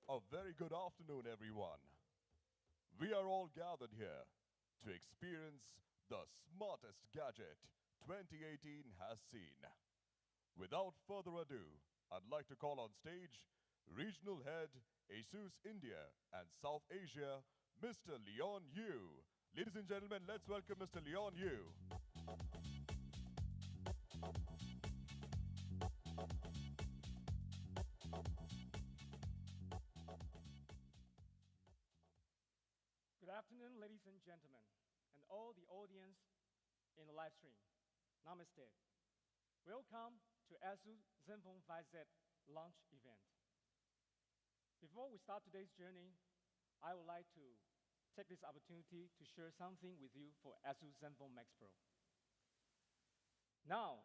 A very good afternoon, everyone. We are all gathered here to experience the smartest gadget 2018 has seen. Without further ado, I'd like to call on stage Regional Head Asus India and South Asia, Mr. Leon Yu. Ladies and gentlemen, let's welcome Mr. Leon Yu. Good afternoon, ladies and gentlemen, and all the audience in the live stream. Namaste. Welcome to Asus Zenfone 5Z launch event. Before we start today's journey, I would like to take this opportunity to share something with you for Asus Zenfone Max Pro. Now,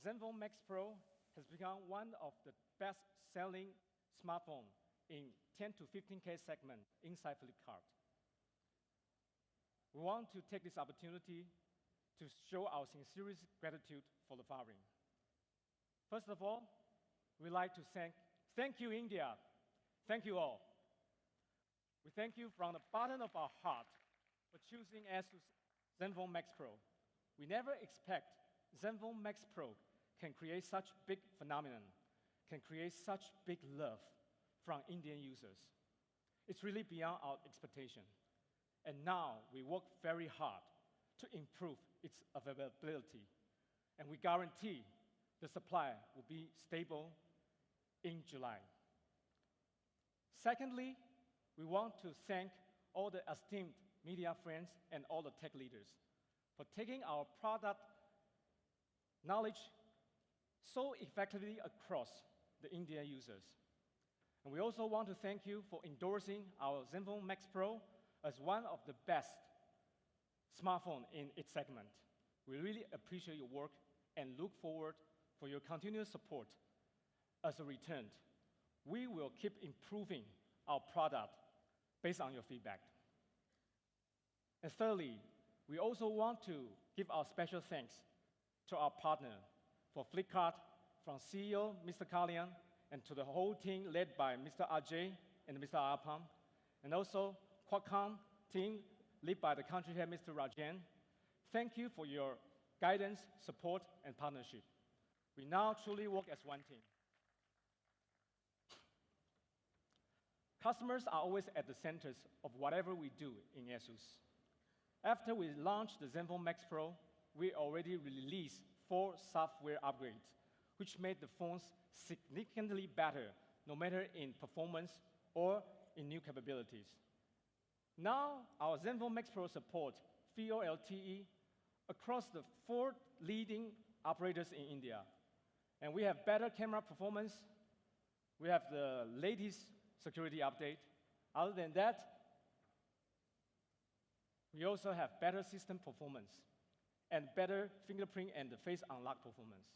Zenfone Max Pro has become one of the best-selling smartphones in 10 to 15K segment inside Flipkart. We want to take this opportunity to show our sincerest gratitude for the following. First of all, we'd like to thank you, India. Thank you all. We thank you from the bottom of our heart for choosing Asus Zenfone Max Pro. We never expect Zenfone Max Pro can create such big phenomenon, can create such big love from Indian users. It's really beyond our expectation. And now we work very hard to improve its availability. And we guarantee the supply will be stable in July. Secondly, we want to thank all the esteemed media friends and all the tech leaders for taking our product knowledge so effectively across the Indian users. And we also want to thank you for endorsing our Zenfone Max Pro as one of the best smartphone in its segment. We really appreciate your work and look forward for your continuous support. As a return, we will keep improving our product based on your feedback. And thirdly, we also want to give our special thanks to our partner for Flipkart, from CEO Mr. Kalyan, and to the whole team led by Mr. Ajay and Mr. Arpam, and also Qualcomm team led by the country head, Mr. Rajan. Thank you for your guidance, support, and partnership. We now truly work as one team. Customers are always at the centers of whatever we do in Asus. After we launched the Zenfone Max Pro, we already released 4 software upgrades, which made the phones significantly better, no matter in performance or in new capabilities. Now, our Zenfone Max Pro supports FEO LTE across the 4 leading operators in India. And we have better camera performance. We have the latest security update. Other than that, we also have better system performance and better fingerprint and face unlock performance.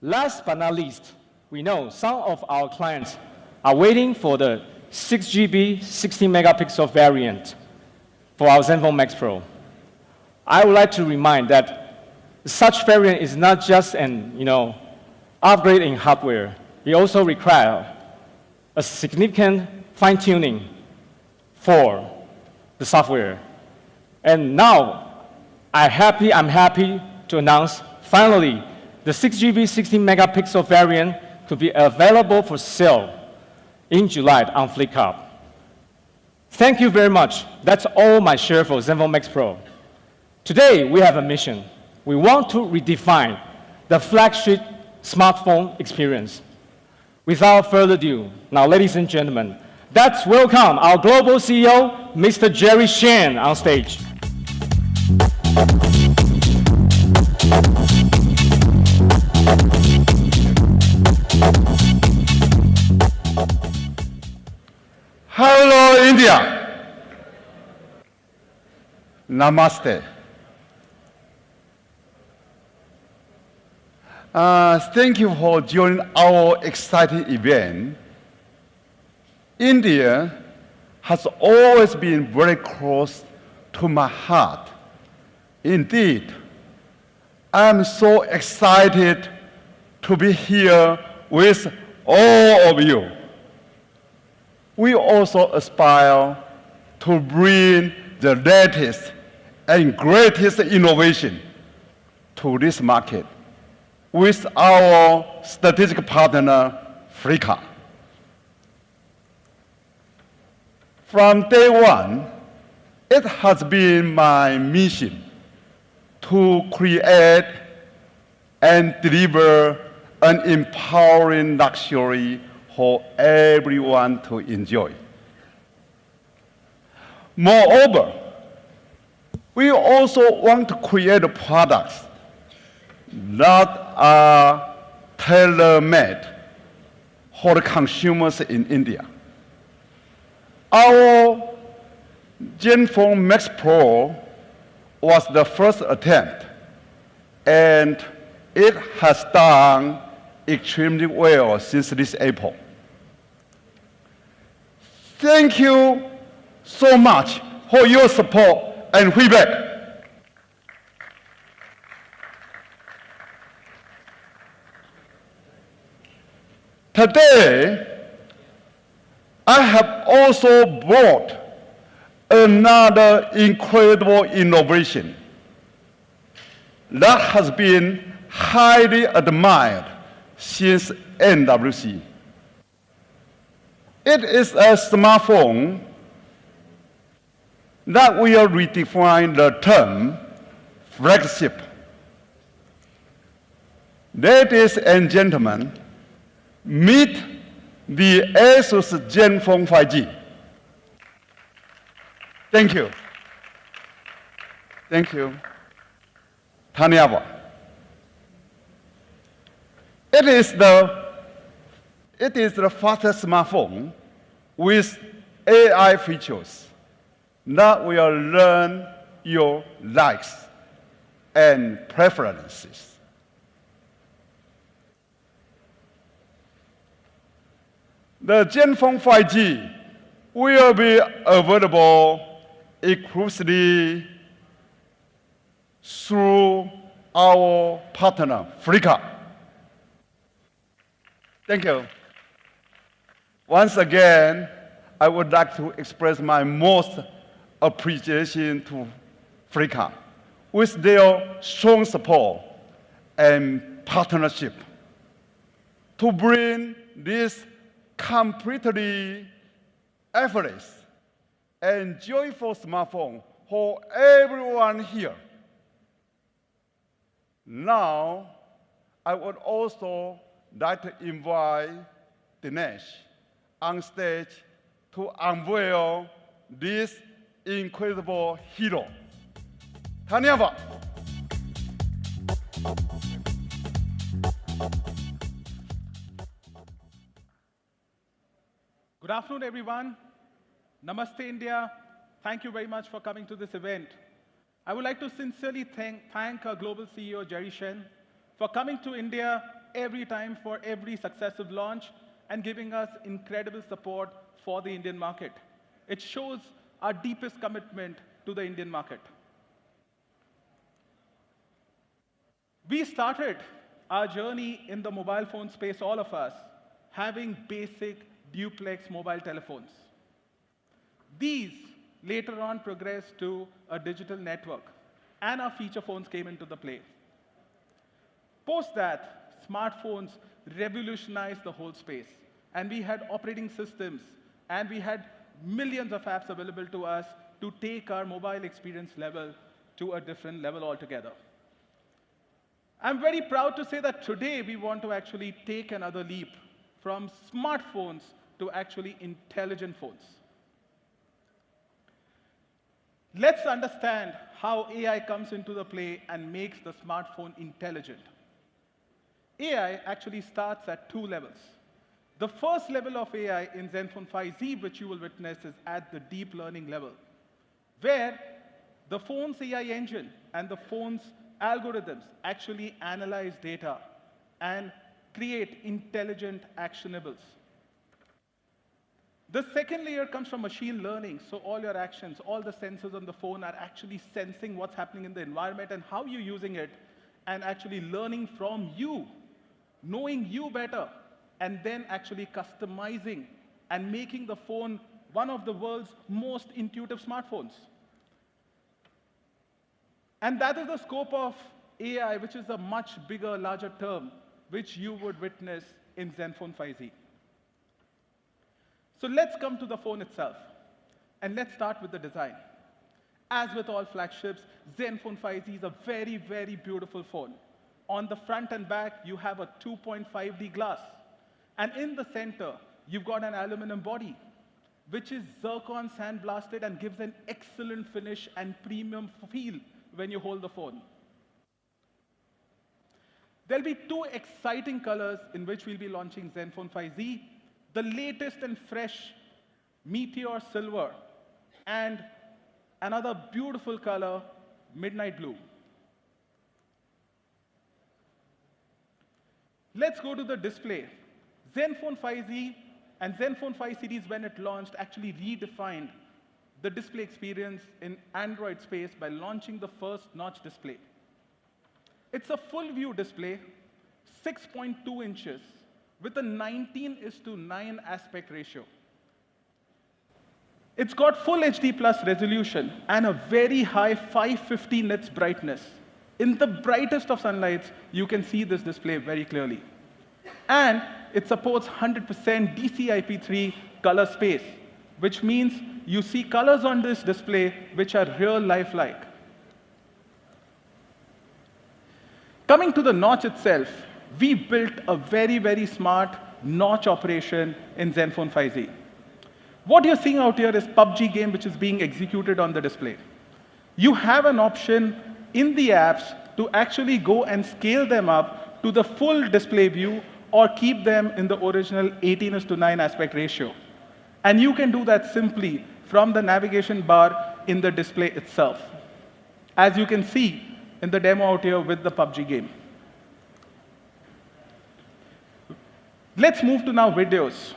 Last but not least, we know some of our clients are waiting for the 6GB 16-megapixel variant for our Zenfone Max Pro. I would like to remind that such variant is not just an upgrade in hardware. It also requires a significant fine-tuning for the software. And now, I'm happy to announce, finally, the 6GB 16-megapixel variant to be available for sale in July on Flipkart. Thank you very much. That's all my share for Zenfone Max Pro. Today, we have a mission. We want to redefine the flagship smartphone experience. Without further ado, now, ladies and gentlemen, let's welcome our global CEO, Mr. Jerry Shen, on stage. Hello, India. Namaste. Thank you for joining our exciting event. India has always been very close to my heart. Indeed, I'm so excited to be here with all of you. We also aspire to bring the latest and greatest innovation to this market with our strategic partner, Flickr. From day one, it has been my mission to create and deliver an empowering luxury for everyone to enjoy. Moreover, we also want to create products that are tailor-made for the consumers in India. Our Zenfone Max Pro was the first attempt, and it has done extremely well since this April. Thank you so much for your support and feedback. Today, I have also brought another incredible innovation that has been highly admired since NWC. It is a smartphone that will redefine the term flagship. Ladies and gentlemen, meet the Asus Zenfone 5G. Thank you. Thank you. Dhanyavad. It is the fastest smartphone with AI features that will learn your likes and preferences. The Zenfone 5G will be available exclusively through our partner, Flickr. Thank you. Once again, I would like to express my most appreciation to Flickr with their strong support and partnership to bring this completely effortless and joyful smartphone for everyone here. Now, I would also like to invite Dinesh on stage to unveil this incredible hero. Dhanyavad. Good afternoon, everyone. Namaste, India. Thank you very much for coming to this event. I would like to sincerely thank our global CEO, Jerry Shen, for coming to India every time for every successive launch and giving us incredible support for the Indian market. It shows our deepest commitment to the Indian market. We started our journey in the mobile phone space, all of us, having basic duplex mobile telephones. These later on progressed to a digital network, and our feature phones came into the play. Post that, smartphones revolutionized the whole space, and we had operating systems, and we had millions of apps available to us to take our mobile experience level to a different level altogether. I'm very proud to say that today we want to actually take another leap from smartphones to actually intelligent phones. Let's understand how AI comes into the play and makes the smartphone intelligent. AI actually starts at two levels. The first level of AI in Zenfone 5Z, which you will witness, is at the deep learning level, where the phone's AI engine and the phone's algorithms actually analyze data and create intelligent actionables. The second layer comes from machine learning, so all your actions, all the sensors on the phone are actually sensing what's happening in the environment and how you're using it, and actually learning from you, knowing you better, and then actually customizing and making the phone one of the world's most intuitive smartphones. And that is the scope of AI, which is a much bigger, larger term, which you would witness in Zenfone 5Z. So let's come to the phone itself. And let's start with the design. As with all flagships, Zenfone 5Z is a very, very beautiful phone. On the front and back, you have a 2.5D glass. And in the center, you've got an aluminum body, which is zircon sandblasted and gives an excellent finish and premium feel when you hold the phone. There'll be two exciting colors in which we'll be launching Zenfone 5Z, the latest and fresh Meteor Silver, and another beautiful color, Midnight Blue. Let's go to the display. Zenfone 5Z and Zenfone 5 series, when it launched, actually redefined the display experience in Android space by launching the first notch display. It's a full view display, 6.2 inches, with a 19:9 aspect ratio. It's got full HD plus resolution and a very high 550 nits brightness. In the brightest of sunlights, you can see this display very clearly. And it supports 100% DCI-P3 color space, which means you see colors on this display which are real lifelike. Coming to the notch itself, we built a very, very smart notch operation in Zenfone 5Z. What you're seeing out here is PUBG game which is being executed on the display. You have an option in the apps to actually go and scale them up to the full display view or keep them in the original 18:9 aspect ratio. And you can do that simply from the navigation bar in the display itself, as you can see in the demo out here with the PUBG game. Let's move to now videos.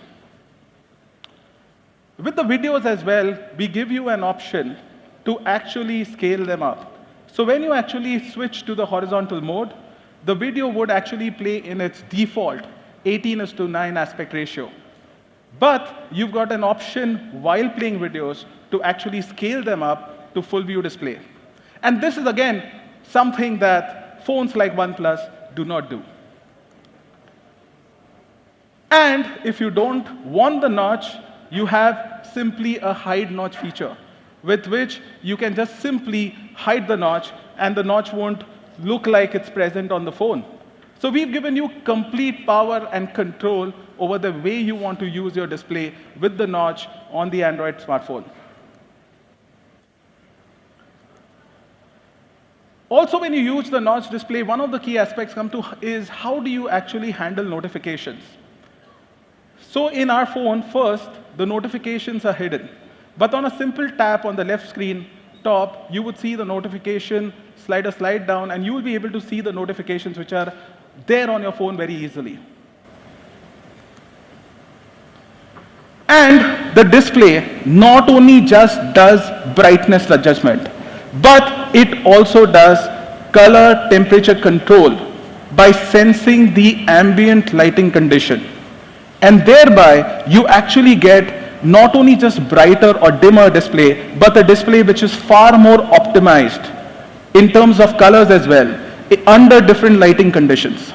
With the videos as well, we give you an option to actually scale them up. So when you actually switch to the horizontal mode, the video would actually play in its default 18:9 aspect ratio. But you've got an option while playing videos to actually scale them up to full view display. And this is, again, something that phones like OnePlus do not do. And if you don't want the notch, you have simply a hide notch feature, with which you can just simply hide the notch, and the notch won't look like it's present on the phone. So we've given you complete power and control over the way you want to use your display with the notch on the Android smartphone. Also, when you use the notch display, one of the key aspects is how do you actually handle notifications? So in our phone, first, the notifications are hidden. But on a simple tap on the left screen top, you would see the notification slider slide down, and you will be able to see the notifications which are there on your phone very easily. And the display not only just does brightness adjustment, but it also does color temperature control by sensing the ambient lighting condition. And thereby, you actually get not only just brighter or dimmer display, but a display which is far more optimized in terms of colors as well, under different lighting conditions.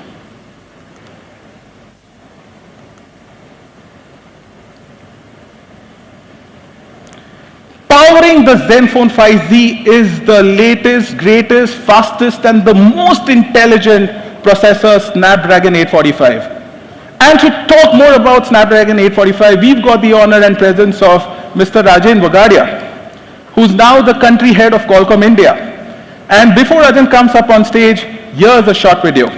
Powering the Zenfone 5Z is the latest, greatest, fastest, and the most intelligent processor, Snapdragon 845. And to talk more about Snapdragon 845, we've got the honor and presence of Mr. Rajan Vagadia, who's now the country head of Qualcomm India. And before Rajan comes up on stage, here's a short video.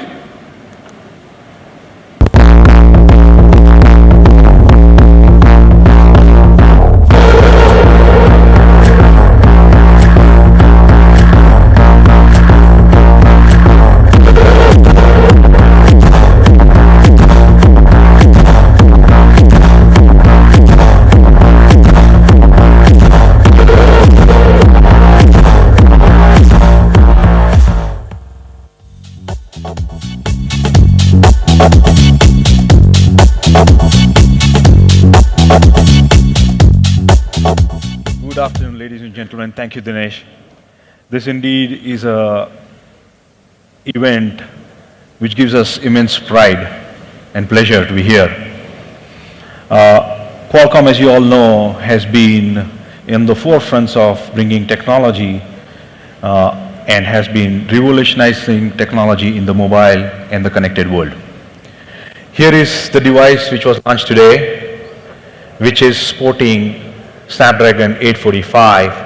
afternoon. Thank you, Dinesh. This indeed is a event which gives us immense pride and pleasure to be here. Qualcomm, as you all know, has been in the forefronts of bringing technology and has been revolutionizing technology in the mobile and the connected world. Here is the device which was launched today, which is sporting Snapdragon 845,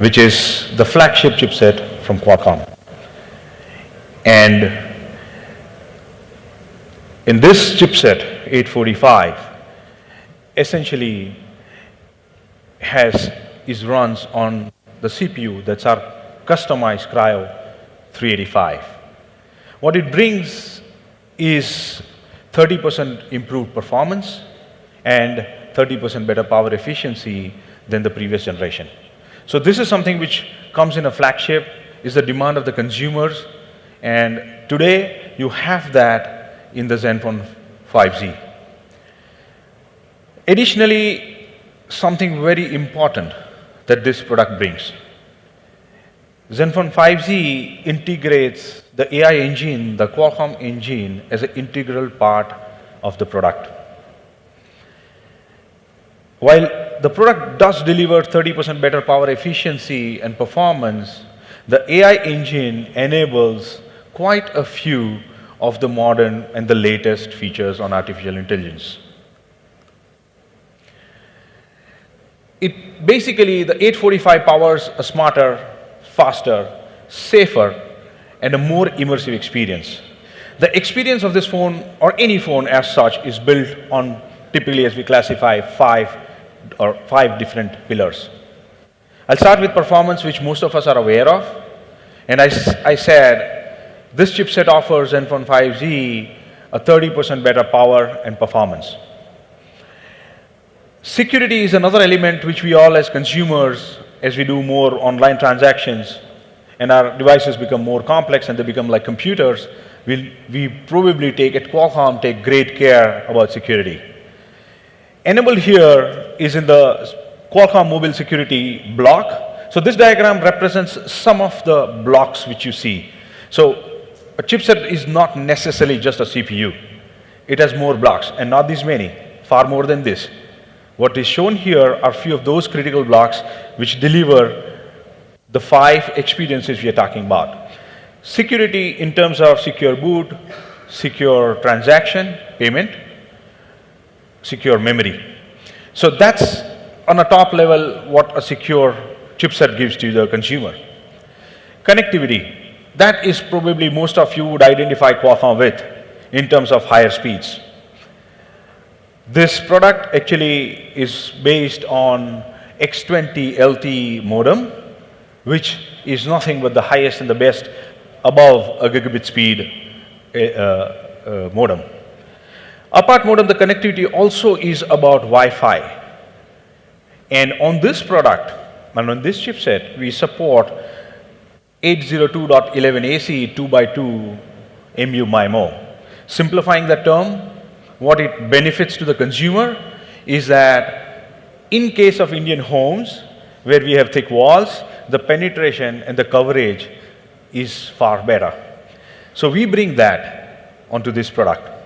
which is the flagship chipset from Qualcomm. And in this chipset, 845, essentially runs on the CPU that's our customized Cryo 385. What it brings is 30% improved performance and 30% better power efficiency than the previous generation. So this is something which comes in a flagship, is the demand of the consumers, and today you have that in the Zenfone 5Z. Additionally, something very important that this product brings. Zenfone 5Z integrates the AI engine, the Qualcomm engine, as an integral part of the product. While the product does deliver 30% better power efficiency and performance, the AI engine enables quite a few of the modern and the latest features on artificial intelligence. Basically, the 845 powers a smarter, faster, safer, and a more immersive experience. The experience of this phone, or any phone as such, is built on, typically as we classify, five different pillars. I'll start with performance, which most of us are aware of. And I said, this chipset offers Zenfone 5Z a 30% better power and performance. Security is another element which we all as consumers, as we do more online transactions and our devices become more complex and they become like computers, we probably at Qualcomm take great care about security. Enabled here is in the Qualcomm mobile security block. So this diagram represents some of the blocks which you see. So a chipset is not necessarily just a CPU. It has more blocks, and not this many, far more than this. What is shown here are few of those critical blocks which deliver the 5 experiences we are talking about. Security in terms of secure boot, secure transaction, payment, secure memory. So that's on a top level what a secure chipset gives to the consumer. Connectivity, that is probably most of you would identify Qualcomm with in terms of higher speeds. This product actually is based on X20 LTE modem, which is nothing but the highest and the best above a gigabit speed modem. Apart modem, the connectivity also is about Wi-Fi. And on this product, and on this chipset, we support 802.11ac 2x2 MU MIMO. Simplifying the term, what it benefits to the consumer is that in case of Indian homes where we have thick walls, the penetration and the coverage is far better. So we bring that onto this product.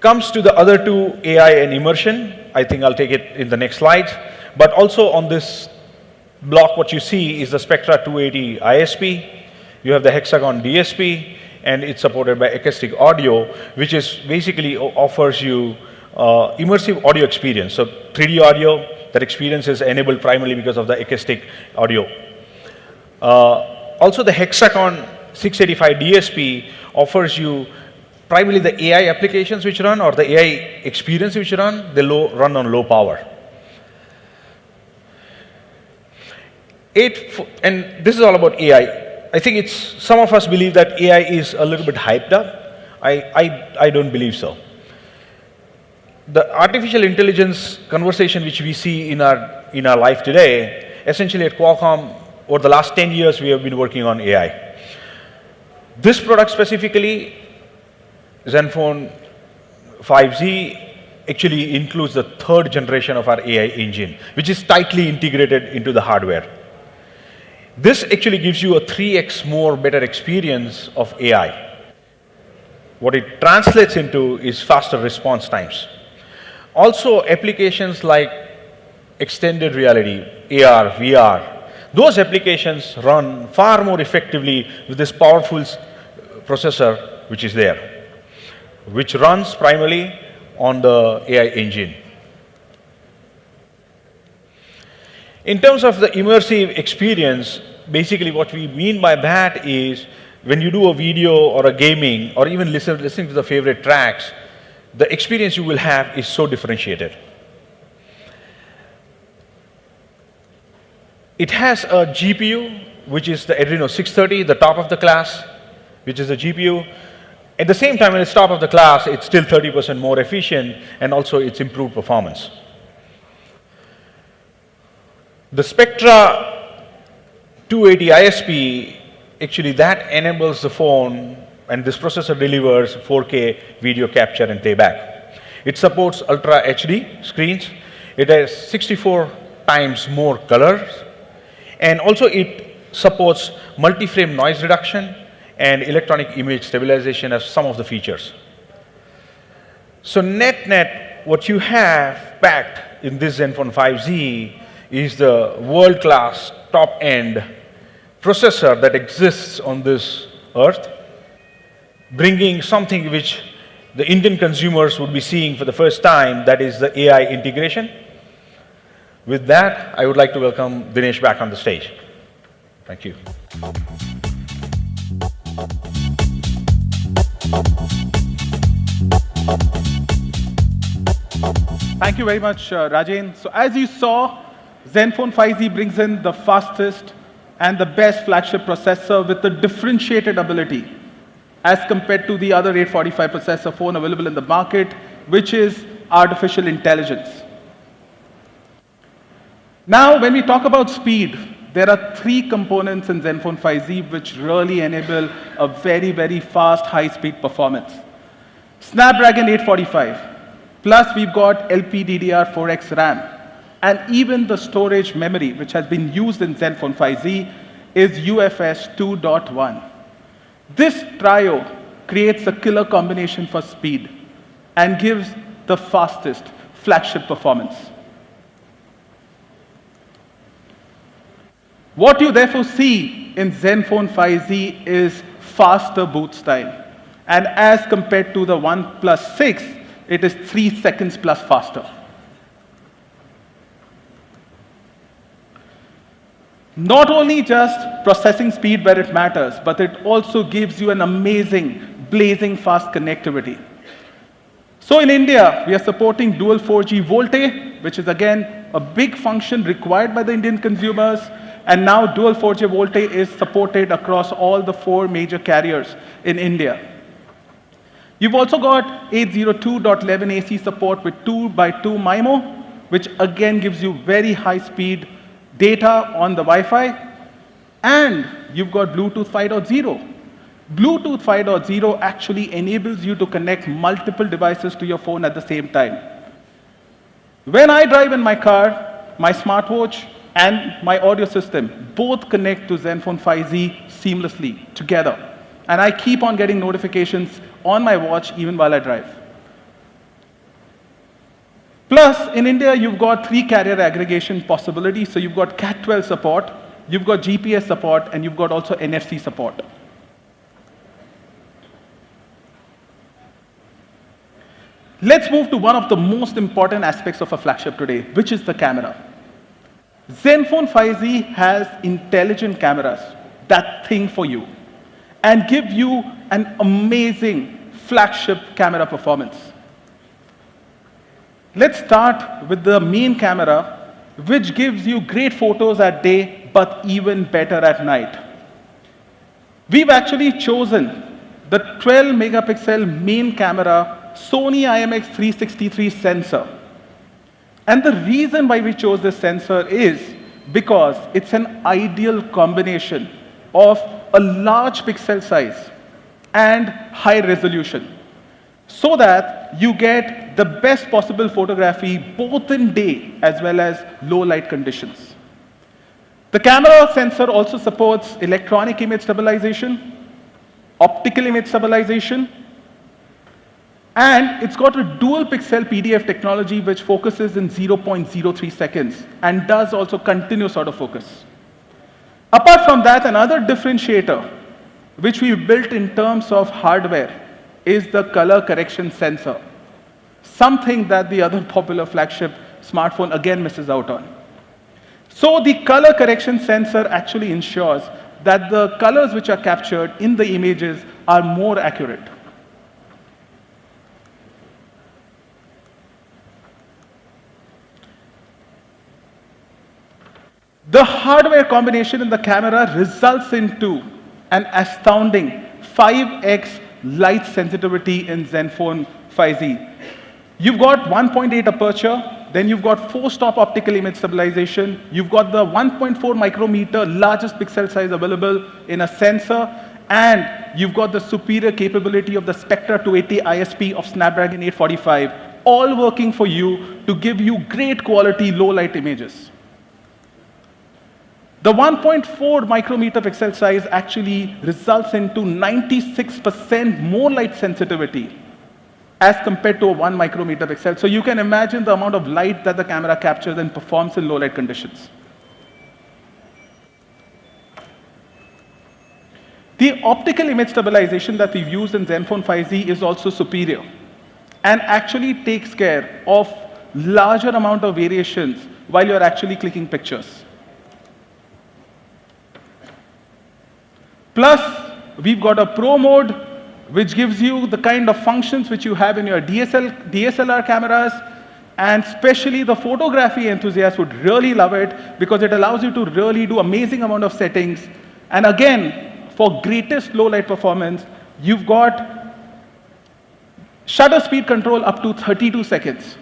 Comes to the other two, AI and immersion. I think I'll take it in the next slides. But also on this block, what you see is the Spectra 280 ISP. You have the Hexagon DSP, and it's supported by acoustic audio, which is basically offers you immersive audio experience. So 3D audio, that experience is enabled primarily because of the acoustic audio. Also the Hexagon 685 DSP offers you primarily the AI applications which run, or the AI experience which run, they run on low power. And this is all about AI. I think some of us believe that AI is a little bit hyped up. I don't believe so. The artificial intelligence conversation which we see in our life today, essentially at Qualcomm, over the last 10 years, we have been working on AI. This product specifically, Zenfone 5Z, actually includes the third generation of our AI engine, which is tightly integrated into the hardware. This actually gives you a 3x more better experience of AI. What it translates into is faster response times. Also, applications like extended reality, AR, VR, those applications run far more effectively with this powerful processor which is there, which runs primarily on the AI engine. In terms of the immersive experience, basically what we mean by that is when you do a video or a gaming or even listening to the favorite tracks, the experience you will have is so differentiated. It has a GPU, which is the Adreno 630, the top of the class, which is the GPU. At the same time, when it's top of the class, it's still 30% more efficient, and also it's improved performance. The Spectra 280 ISP, actually that enables the phone, and this processor delivers 4K video capture and playback. It supports Ultra HD screens. It has 64 times more colors. And also it supports multi-frame noise reduction and electronic image stabilization as some of the features. So net-net, what you have packed in this Zenfone 5Z is the world-class top-end processor that exists on this earth, bringing something which the Indian consumers would be seeing for the first time, that is the AI integration. With that, I would like to welcome Dinesh back on the stage. Thank you. Thank you very much, Rajen. So as you saw, Zenfone 5Z brings in the fastest and the best flagship processor with a differentiated ability as compared to the other 845 processor phone available in the market, which is artificial intelligence. Now, when we talk about speed, there are three components in Zenfone 5Z which really enable a very, very fast, high-speed performance. Snapdragon 845, plus we've got LPDDR4X RAM, and even the storage memory, which has been used in Zenfone 5Z, is UFS 2.1. This trio creates a killer combination for speed and gives the fastest flagship performance. What you therefore see in Zenfone 5Z is faster boot time. And as compared to the OnePlus 6, it is 3 seconds plus faster. Not only just processing speed where it matters, but it also gives you an amazing, blazing fast connectivity. So in India, we are supporting dual 4G VoLTE, which is again a big function required by the Indian consumers. And now dual 4G VoLTE is supported across all the 4 major carriers in India. You've also got 802.11 AC support with 2x2 MIMO, which again gives you very high speed data on the Wi-Fi. And you've got Bluetooth 5.0. Bluetooth 5.0 actually enables you to connect multiple devices to your phone at the same time. When I drive in my car, my smartwatch and my audio system both connect to Zenfone 5Z seamlessly together. And I keep on getting notifications on my watch even while I drive. Plus, in India, you've got 3 carrier aggregation possibilities. So you've got Cat12 support, you've got GPS support, and you've got also NFC support. Let's move to one of the most important aspects of a flagship today, which is the camera. Zenfone 5Z has intelligent cameras that think for you and give you an amazing flagship camera performance. Let's start with the main camera, which gives you great photos at day, but even better at night. We've actually chosen the 12 megapixel main camera Sony IMX363 sensor. And the reason why we chose this sensor is because it's an ideal combination of a large pixel size and high resolution. so that you get the best possible photography both in day as well as low light conditions. The camera sensor also supports electronic image stabilization, optical image stabilization, and it's got a dual pixel PDF technology which focuses in 0.03 seconds and does also continuous autofocus. Apart from that, another differentiator which we built in terms of hardware is the color correction sensor, something that the other popular flagship smartphone again misses out on. So the color correction sensor actually ensures that the colors which are captured in the images are more accurate. The hardware combination in the camera results into an astounding 5x light sensitivity in Zenfone 5Z. You've got 1.8 aperture, then you've got 4-stop optical image stabilization, you've got the 1.4 micrometer largest pixel size available in a sensor, and you've got the superior capability of the Spectra 280 ISP of Snapdragon 845, all working for you to give you great quality low light images. The 1.4 micrometer pixel size actually results into 96% more light sensitivity as compared to a 1 micrometer pixel. So you can imagine the amount of light that the camera captures and performs in low light conditions. The optical image stabilization that we've used in Zenfone 5Z is also superior and actually takes care of larger amount of variations while you're actually clicking pictures. Plus, we've got a Pro mode, which gives you the kind of functions which you have in your DSLR cameras, and especially the photography enthusiasts would really love it because it allows you to really do amazing amount of settings. And again, for greatest low light performance, you've got shutter speed control up to 32 seconds.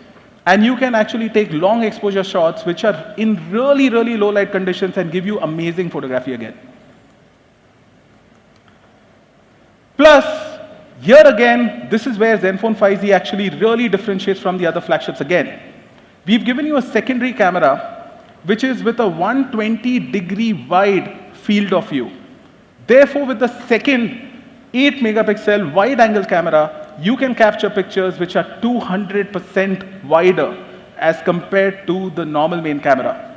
And you can actually take long exposure shots which are in really, really low light conditions and give you amazing photography again. Plus, here again, this is where Zenfone 5Z actually really differentiates from the other flagships again. We've given you a secondary camera, which is with a 120-degree wide field of view. Therefore, with the second 8-megapixel wide-angle camera, you can capture pictures which are 200% wider as compared to the normal main camera.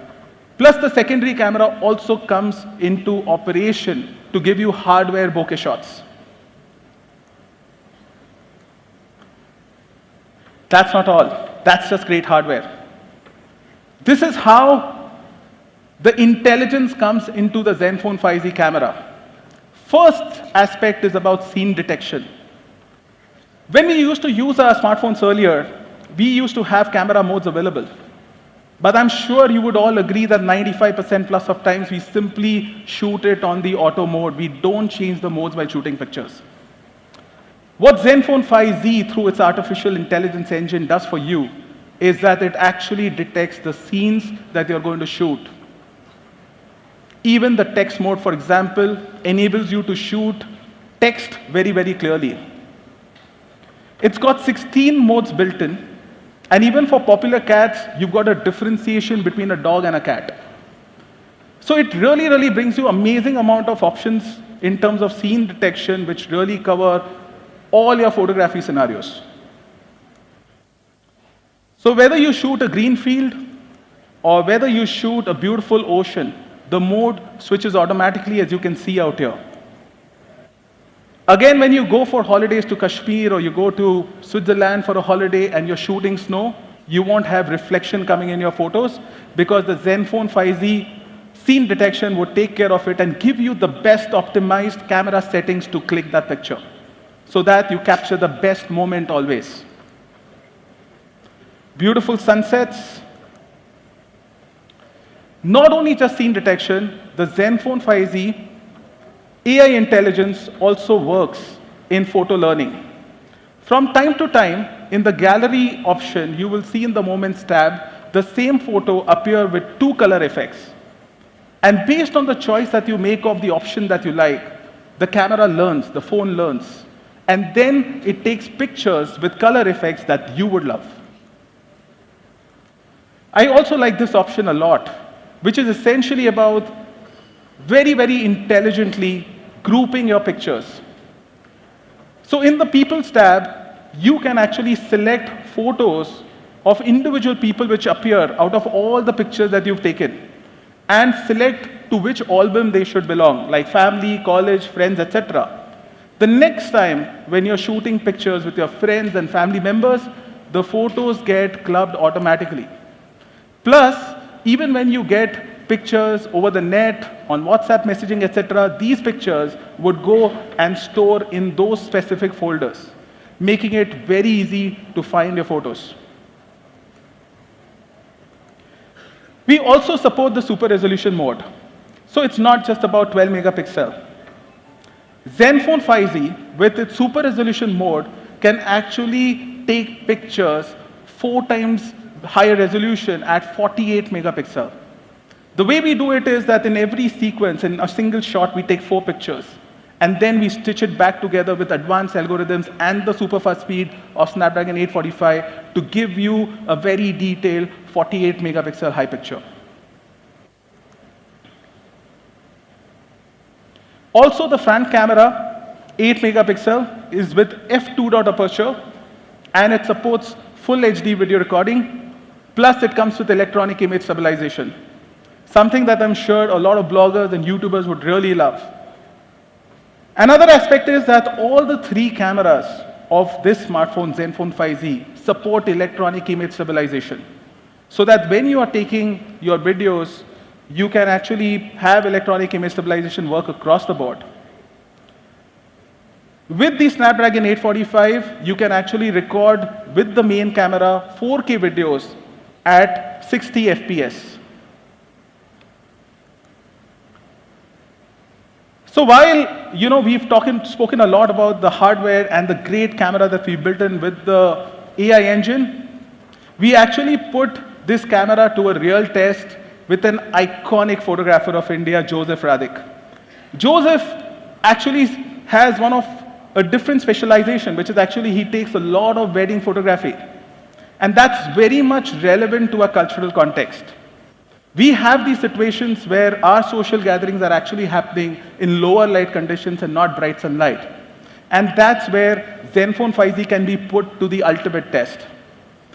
Plus, the secondary camera also comes into operation to give you hardware bokeh shots. That's not all. That's just great hardware. This is how the intelligence comes into the Zenfone 5Z camera. First aspect is about scene detection. When we used to use our smartphones earlier, we used to have camera modes available. But I'm sure you would all agree that 95% plus of times we simply shoot it on the auto mode. We don't change the modes while shooting pictures. What Zenfone 5Z, through its artificial intelligence engine, does for you is that it actually detects the scenes that you're going to shoot. Even the text mode, for example, enables you to shoot text very, very clearly. It's got 16 modes built in, and even for popular cats, you've got a differentiation between a dog and a cat. So it really, really brings you amazing amount of options in terms of scene detection, which really cover all your photography scenarios. So whether you shoot a green field or whether you shoot a beautiful ocean, the mode switches automatically, as you can see out here. Again, when you go for holidays to Kashmir or you go to Switzerland for a holiday and you're shooting snow, you won't have reflection coming in your photos because the Zenfone 5Z scene detection would take care of it and give you the best optimized camera settings to click that picture, so that you capture the best moment always. Beautiful sunsets. Not only just scene detection, the Zenfone 5Z AI intelligence also works in photo learning. From time to time, in the gallery option, you will see in the Moments tab, the same photo appear with 2 color effects. And based on the choice that you make of the option that you like, the camera learns, the phone learns, and then it takes pictures with color effects that you would love. I also like this option a lot, which is essentially about very, very intelligently grouping your pictures. So in the People's tab, you can actually select photos of individual people which appear out of all the pictures that you've taken, and select to which album they should belong, like family, college, friends, etc. The next time when you're shooting pictures with your friends and family members, the photos get clubbed automatically. Plus, even when you get pictures over the net, on WhatsApp messaging, etc., these pictures would go and store in those specific folders, making it very easy to find your photos. We also support the super resolution mode. So it's not just about 12 megapixel. Zenfone 5Z, with its super resolution mode, can actually take pictures 4 times higher resolution at 48 megapixel. The way we do it is that in every sequence, in a single shot, we take 4 pictures. And then we stitch it back together with advanced algorithms and the super fast speed of Snapdragon 845 to give you a very detailed 48 megapixel high picture. Also, the front camera, 8 megapixel, is with f2 aperture, and it supports full HD video recording. Plus, it comes with electronic image stabilization, something that I'm sure a lot of bloggers and YouTubers would really love. Another aspect is that all the 3 cameras of this smartphone, Zenfone 5Z, support electronic image stabilization, so that when you are taking your videos, you can actually have electronic image stabilization work across the board. With the Snapdragon 845, you can actually record with the main camera 4K videos at 60 FPS. So while we've spoken a lot about the hardware and the great camera that we built in with the AI engine, we actually put this camera to a real test with an iconic photographer of India, Joseph Radhik. Joseph actually has one of a different specialization, which is actually he takes a lot of wedding photography. And that's very much relevant to our cultural context. We have these situations where our social gatherings are actually happening in lower light conditions and not bright sunlight. And that's where Zenfone 5Z can be put to the ultimate test.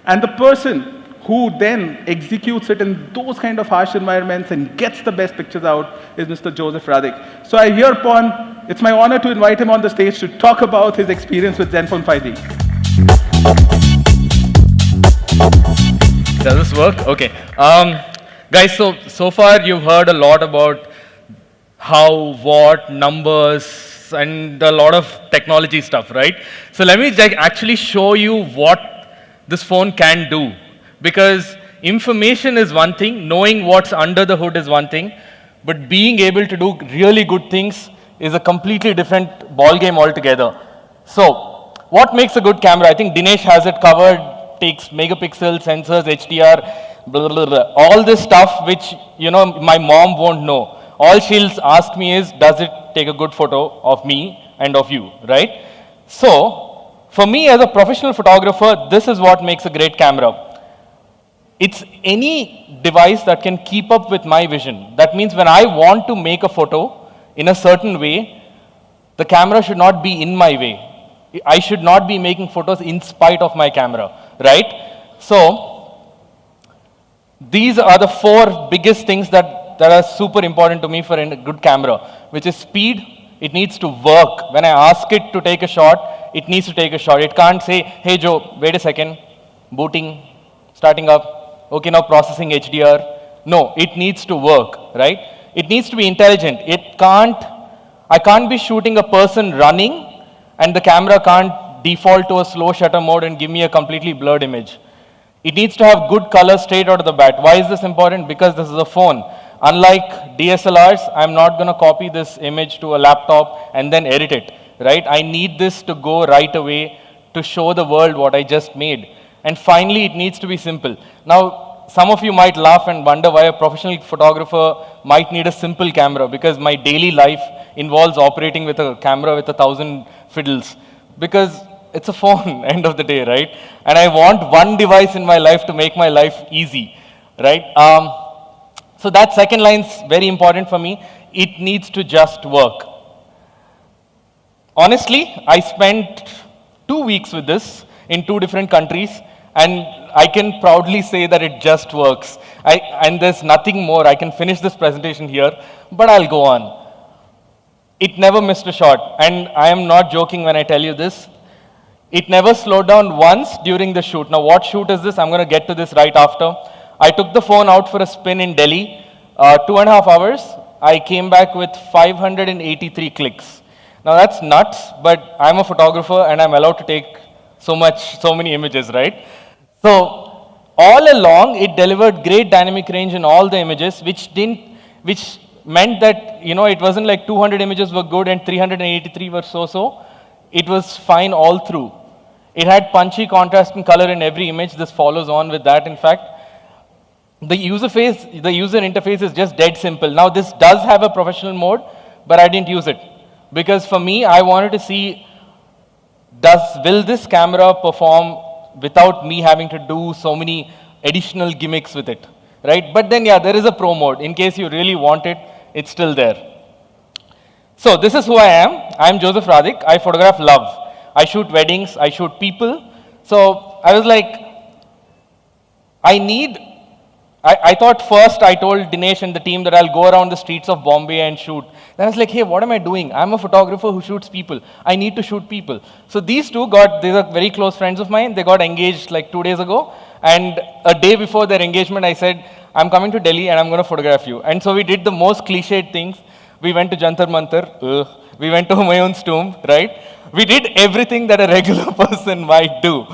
And the person who then executes it in those kind of harsh environments and gets the best pictures out is Mr. Joseph Radhik. So hereupon, it's my honor to invite him on the stage to talk about his experience with Zenfone 5Z. Does this work? Okay. Guys, so far you've heard a lot about how, what, numbers, and a lot of technology stuff, right? So let me actually show you what this phone can do. Because information is one thing, knowing what's under the hood is one thing, but being able to do really good things is a completely different ballgame altogether. So, what makes a good camera? I think Dinesh has it covered, takes megapixel, sensors, HDR, blah, blah, blah. All this stuff which, my mom won't know. All she'll ask me is, does it take a good photo of me and of you, right? So, for me as a professional photographer, this is what makes a great camera. It's any device that can keep up with my vision. That means when I want to make a photo in a certain way, the camera should not be in my way. I should not be making photos in spite of my camera, right? So, these are the 4 biggest things that are super important to me for a good camera, which is speed. It needs to work. When I ask it to take a shot, it needs to take a shot. It can't say, hey Joe, wait a second, booting, starting up. Okay, now processing HDR. No, it needs to work, right? It needs to be intelligent. I can't be shooting a person running and the camera can't default to a slow shutter mode and give me a completely blurred image. It needs to have good color straight out of the bat. Why is this important? Because this is a phone. Unlike DSLRs, I'm not going to copy this image to a laptop and then edit it, right? I need this to go right away to show the world what I just made. And finally, it needs to be simple. Now, some of you might laugh and wonder why a professional photographer might need a simple camera, because my daily life involves operating with a camera with 1,000 fiddles. because it's a phone, end of the day, right? And I want one device in my life to make my life easy, right? So that second line's very important for me. It needs to just work. Honestly, I spent 2 weeks with this in 2 different countries, and I can proudly say that it just works. And there's nothing more. I can finish this presentation here, but I'll go on. It never missed a shot, and I am not joking when I tell you this. It never slowed down once during the shoot. Now, what shoot is this? I'm going to get to this right after. I took the phone out for a spin in Delhi, 2.5 hours. I came back with 583 clicks. Now, that's nuts, but I'm a photographer and I'm allowed to take so many images, right? So, all along, it delivered great dynamic range in all the images, which meant that, it wasn't like 200 images were good and 383 were so-so. It was fine all through. It had punchy contrast and color in every image. This follows on with that, in fact. The user interface is just dead simple. Now, this does have a professional mode, but I didn't use it. Because for me, I wanted to see, will this camera perform without me having to do so many additional gimmicks with it, right? But then, yeah, there is a pro mode. In case you really want it, it's still there. So this is who I am. I'm Joseph Radhik. I photograph love. I shoot weddings. I shoot people. So I was like, I thought first I told Dinesh and the team that I'll go around the streets of Bombay and shoot. Then I was like, hey, what am I doing? I'm a photographer who shoots people. I need to shoot people. So these are very close friends of mine. They got engaged like 2 days ago. And a day before their engagement, I said, I'm coming to Delhi and I'm going to photograph you. And so we did the most cliched things. We went to Jantar Mantar. We went to Humayun's tomb, right? We did everything that a regular person might do.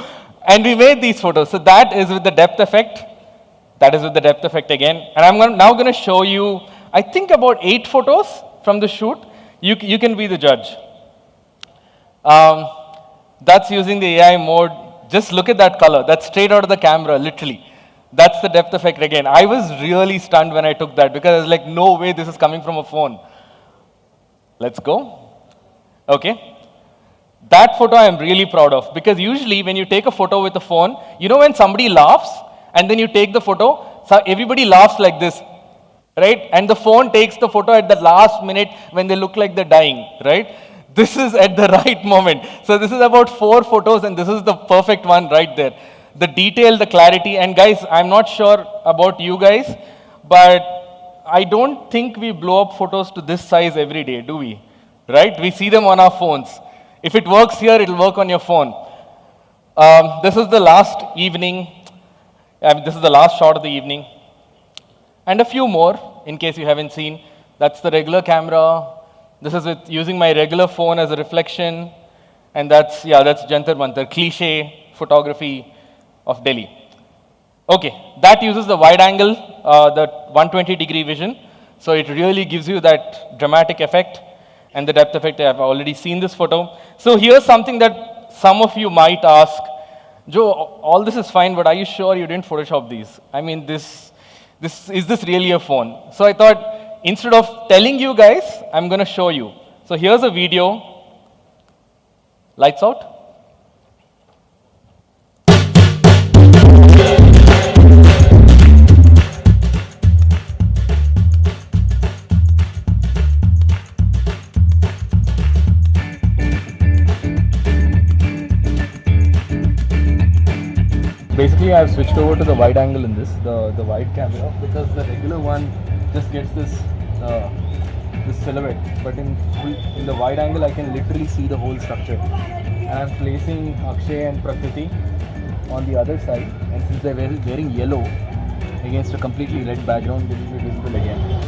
And we made these photos. So that is with the depth effect. That is with the depth effect again. And I'm now going to show you, I think, about 8 photos from the shoot. You can be the judge. That's using the AI mode. Just look at that color. That's straight out of the camera, literally. That's the depth effect again. I was really stunned when I took that because I was like, no way this is coming from a phone. Let's go. Okay. That photo I'm really proud of because usually when you take a photo with a phone, when somebody laughs and then you take the photo, so everybody laughs like this, right? And the phone takes the photo at the last minute when they look like they're dying, right? This is at the right moment. So this is about 4 photos and this is the perfect one right there. The detail, the clarity, and guys, I'm not sure about you guys, but I don't think we blow up photos to this size every day, do we? Right? We see them on our phones. If it works here, it'll work on your phone. This is the last evening. This is the last shot of the evening. And a few more, in case you haven't seen. That's the regular camera. This is with using my regular phone as a reflection. And that's Jantar Mantar, cliche photography of Delhi. Okay, that uses the wide angle, the 120-degree vision. So it really gives you that dramatic effect. And the depth effect, I've already seen this photo. So here's something that some of you might ask, Joe, all this is fine, but are you sure you didn't Photoshop these? I mean, is this really a phone? So I thought, instead of telling you guys, I'm going to show you. So here's a video. Lights out. Basically, I've switched over to the wide angle in this, the wide camera, because the regular one just gets this silhouette. But in the wide angle, I can literally see the whole structure. And I'm placing Akshay and Prakriti on the other side, and since they're wearing yellow against a completely red background, they will be visible again.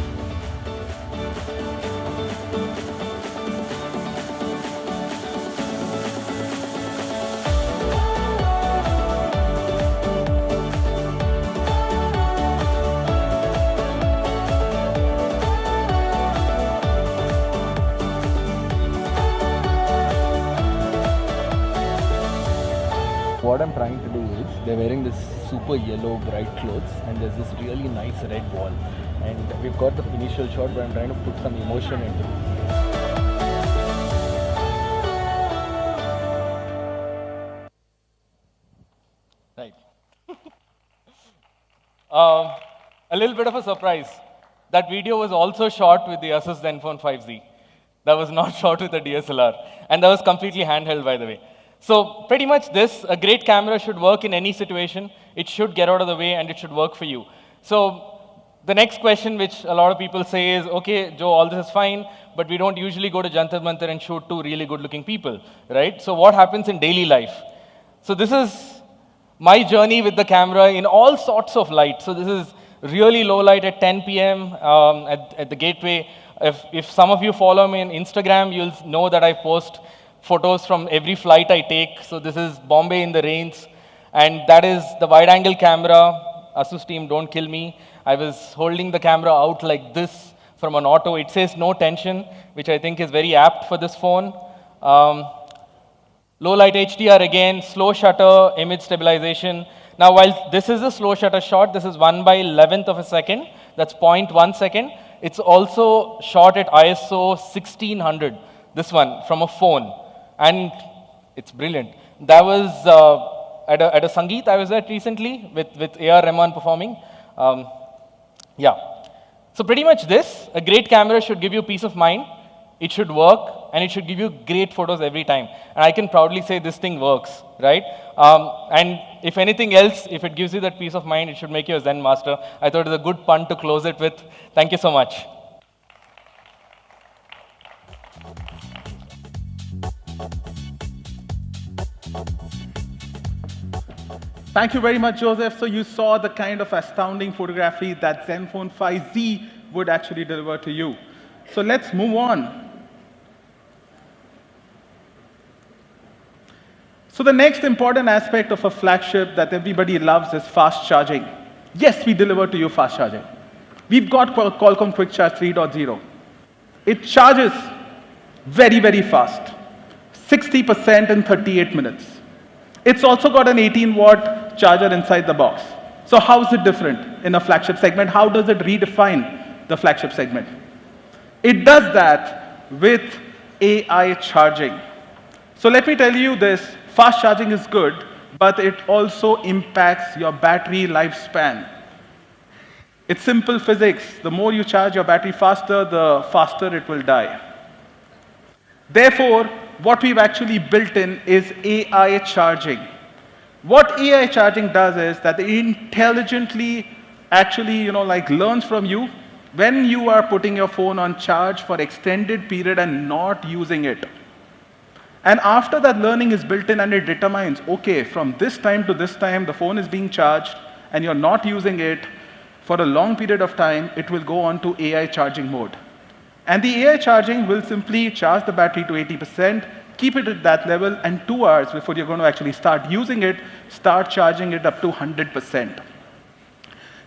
What I'm trying to do is, they're wearing this super yellow bright clothes and there's this really nice red wall. And we've got the initial shot, but I'm trying to put some emotion into it. Um, a little bit of a surprise. That video was also shot with the Asus Zenfone 5Z. That was not shot with a DSLR. And that was completely handheld, by the way. So pretty much this, a great camera should work in any situation. It should get out of the way and it should work for you. So the next question which a lot of people say is, okay, Joe, all this is fine, but we don't usually go to Jantar Mantar and shoot two really good looking people, right? So what happens in daily life? So this is my journey with the camera in all sorts of light. So this is really low light at 10 p.m. At the gateway. If some of you follow me on Instagram, you'll know that I post photos from every flight I take. So this is Bombay in the rains. And that is the wide angle camera. Asus team, don't kill me. I was holding the camera out like this from an auto. It says no tension, which I think is very apt for this phone. Low light HDR again, slow shutter, image stabilization. Now, while this is a slow shutter shot, this is 1/11th of a second. That's 0.1 second. It's also shot at ISO 1600, this one, from a phone. And it's brilliant. That was at a Sangeet I was at recently with A.R. Rahman performing. Yeah. So pretty much this, a great camera should give you peace of mind. It should work, and it should give you great photos every time. And I can proudly say this thing works, right? And if anything else, if it gives you that peace of mind, it should make you a Zen master. I thought it was a good pun to close it with. Thank you so much. Thank you very much, Joseph. So you saw the kind of astounding photography that Zenfone 5Z would actually deliver to you. So let's move on. So the next important aspect of a flagship that everybody loves is fast charging. Yes, we deliver to you fast charging. We've got Qualcomm Quick Charge 3.0. It charges very, very fast, 60% in 38 minutes. It's also got an 18-watt charger inside the box. So how is it different in a flagship segment? How does it redefine the flagship segment? It does that with AI charging. So let me tell you this, fast charging is good, but it also impacts your battery lifespan. It's simple physics. The more you charge your battery faster, the faster it will die. Therefore, what we've actually built in is AI charging. What AI charging does is that it intelligently actually, learns from you when you are putting your phone on charge for extended period and not using it. And after that learning is built in and it determines, okay, from this time to this time, the phone is being charged and you're not using it for a long period of time, it will go on to AI charging mode. And the AI charging will simply charge the battery to 80%, keep it at that level, and 2 hours before you're going to actually start using it, start charging it up to 100%.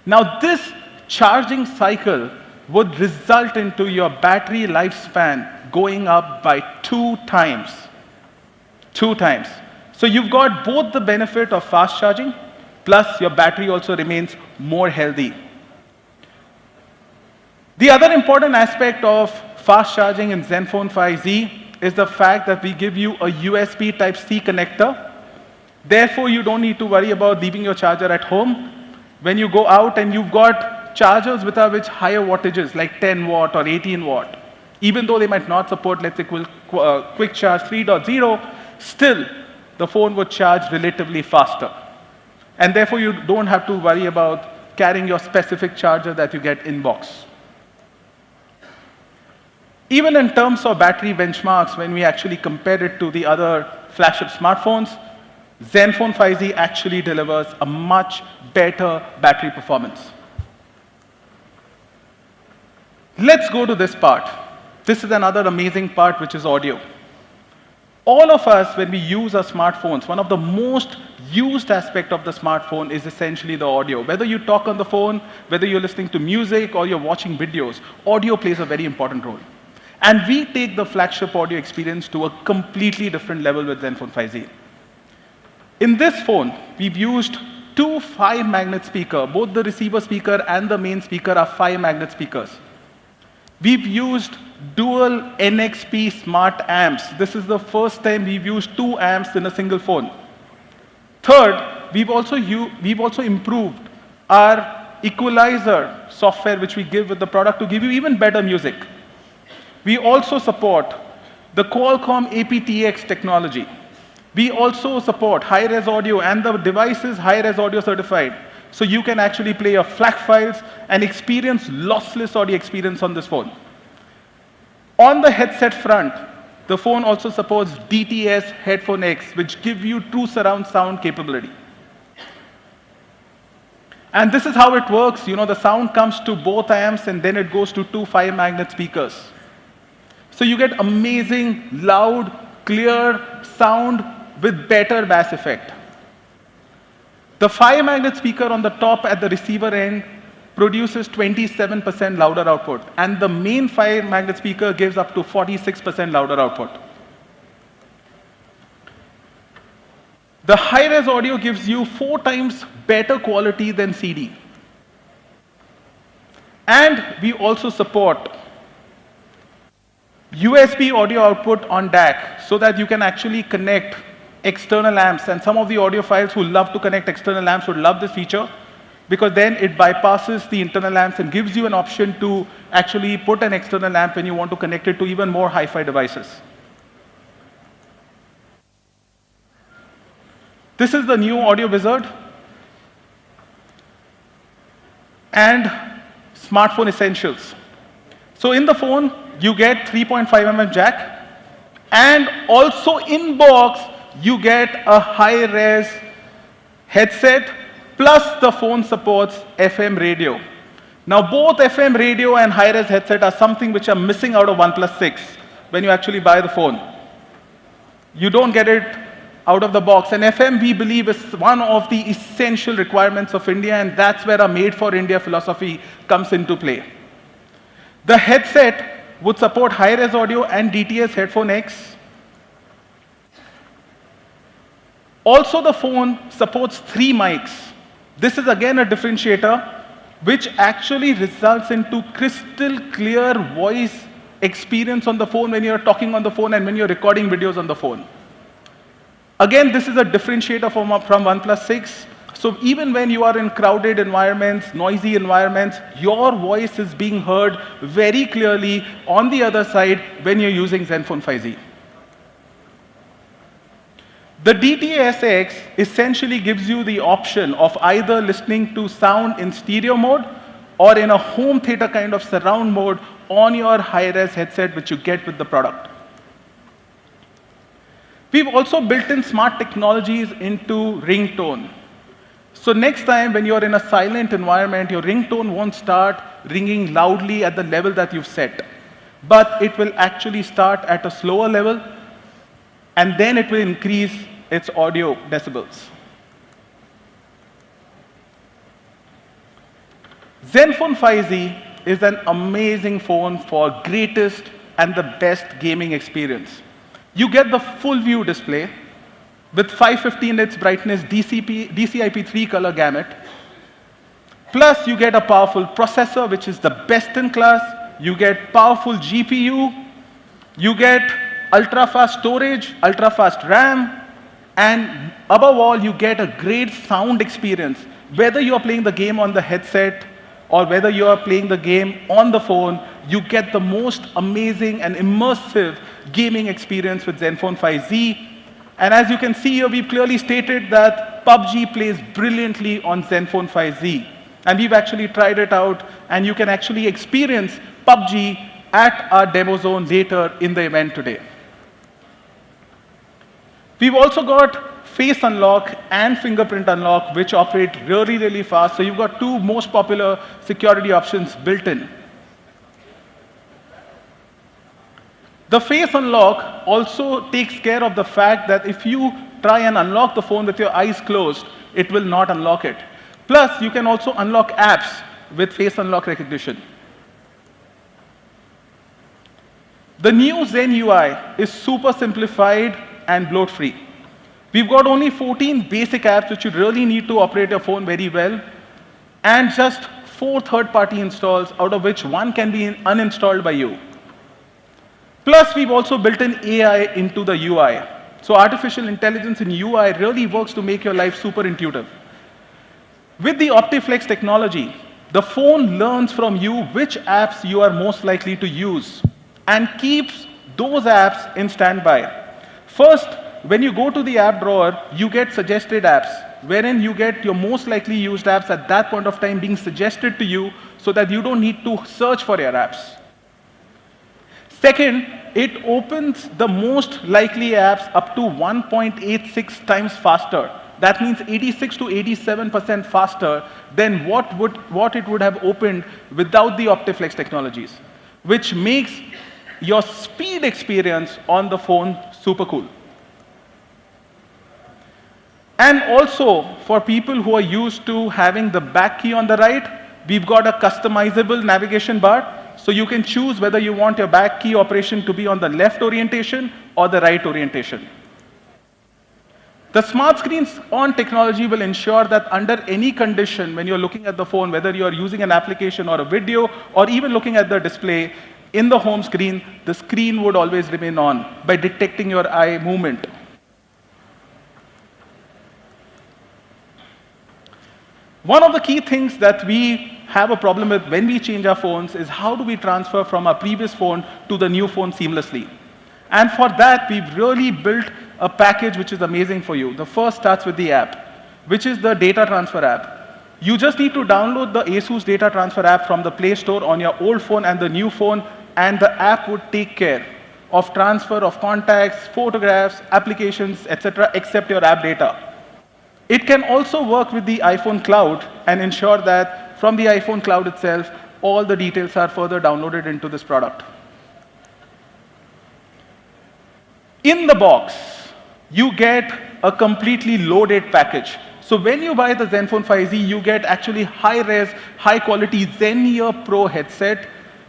Now, this charging cycle would result into your battery lifespan going up by 2 times. 2 times. So you've got both the benefit of fast charging, plus your battery also remains more healthy. The other important aspect of fast charging in Zenfone 5Z is the fact that we give you a USB Type-C connector. Therefore, you don't need to worry about leaving your charger at home. When you go out and you've got chargers with higher wattages, like 10 watt or 18 watt, even though they might not support, let's say, Quick Charge 3.0, still, the phone would charge relatively faster. And therefore, you don't have to worry about carrying your specific charger that you get in box. Even in terms of battery benchmarks, when we actually compare it to the other flagship smartphones, Zenfone 5Z actually delivers a much better battery performance. Let's go to this part. This is another amazing part, which is audio. All of us, when we use our smartphones, one of the most used aspect of the smartphone is essentially the audio. Whether you talk on the phone, whether you're listening to music or you're watching videos, audio plays a very important role. And we take the flagship audio experience to a completely different level with Zenfone 5Z. In this phone, we've used 2 5-magnet speakers. Both the receiver speaker and the main speaker are 5-magnet speakers. We've used dual NXP smart amps. This is the first time we've used 2 amps in a single phone. Third, we've also improved our equalizer software which we give with the product to give you even better music. We also support the Qualcomm aptX technology. We also support high-res audio, and the device is high-res audio certified. So you can actually play your FLAC files and experience lossless audio experience on this phone. On the headset front, the phone also supports DTS Headphone X, which give you true surround sound capability. And this is how it works. You know, the sound comes to both amps, and then it goes to two 5-magnet speakers. So you get amazing, loud, clear sound with better bass effect. The 5-magnet speaker on the top at the receiver end produces 27% louder output, and the main 5-magnet speaker gives up to 46% louder output. The high-res audio gives you 4 times better quality than CD. And we also support USB audio output on DAC so that you can actually connect external amps. And some of the audiophiles who love to connect external amps would love this feature, because then it bypasses the internal amps and gives you an option to actually put an external amp when you want to connect it to even more hi-fi devices. This is the new audio wizard and smartphone essentials. So in the phone, you get 3.5mm jack, and also in box, you get a high-res headset, plus the phone supports FM radio. Now, both FM radio and high-res headset are something which are missing out of OnePlus 6 when you actually buy the phone. You don't get it out of the box. And FM, we believe, is one of the essential requirements of India, and that's where our Made for India philosophy comes into play. The headset would support high-res audio and DTS Headphone X. Also, the phone supports 3 mics. This is again a differentiator, which actually results into crystal clear voice experience on the phone when you're talking on the phone and when you're recording videos on the phone. Again, this is a differentiator from OnePlus 6. So even when you are in crowded environments, noisy environments, your voice is being heard very clearly on the other side when you're using Zenfone 5Z. The DTSX essentially gives you the option of either listening to sound in stereo mode or in a home theater kind of surround mode on your high-res headset, which you get with the product. We've also built in smart technologies into ringtone. So next time when you're in a silent environment, your ringtone won't start ringing loudly at the level that you've set, but it will actually start at a slower level, and then it will increase its audio decibels. Zenfone 5Z is an amazing phone for greatest and the best gaming experience. You get the full view display with 550 nits brightness DCI-P3 color gamut. Plus, you get a powerful processor, which is the best in class. You get powerful GPU. You get ultra-fast storage, ultra-fast RAM. And above all, you get a great sound experience. Whether you are playing the game on the headset or whether you are playing the game on the phone, you get the most amazing and immersive gaming experience with Zenfone 5Z. And as you can see here, we've clearly stated that PUBG plays brilliantly on Zenfone 5Z. And we've actually tried it out, and you can actually experience PUBG at our demo zone later in the event today. We've also got face unlock and fingerprint unlock, which operate really, really fast. So you've got 2 most popular security options built in. The face unlock also takes care of the fact that if you try and unlock the phone with your eyes closed, it will not unlock it. Plus, you can also unlock apps with face unlock recognition. The new Zen UI is super simplified and bloat-free. We've got only 14 basic apps which you really need to operate your phone very well, and just 4 third-party installs, out of which 1 can be uninstalled by you. Plus, we've also built in AI into the UI. So artificial intelligence in UI really works to make your life super intuitive. With the OptiFlex technology, The phone learns from you which apps you are most likely to use and keeps those apps in standby. First, when you go to the app drawer, you get suggested apps, wherein you get your most likely used apps at that point of time being suggested to you so that you don't need to search for your apps. Second, it opens the most likely apps up to 1.86 times faster. That means 86 to 87% faster than what it would have opened without the OptiFlex technologies, which makes your speed experience on the phone super cool. And also, for people who are used to having the back key on the right, we've got a customizable navigation bar, so you can choose whether you want your back key operation to be on the left orientation or the right orientation. The smart screens on technology will ensure that under any condition, when you're looking at the phone, whether you're using an application or a video, or even looking at the display in the home screen, the screen would always remain on by detecting your eye movement. One of the key things that we have a problem with when we change our phones is how do we transfer from our previous phone to the new phone seamlessly. And for that, we've really built a package which is amazing for you. The first starts with the app, which is the data transfer app. You just need to download the Asus data transfer app from the Play Store on your old phone and the new phone, and the app would take care of transfer of contacts, photographs, applications, etc., except your app data. It can also work with the iPhone cloud and ensure that from the iPhone cloud itself, all the details are further downloaded into this product. In the box, you get a completely loaded package. So when you buy the Zenfone 5Z, you get actually high-res, high-quality Zen Pro headset.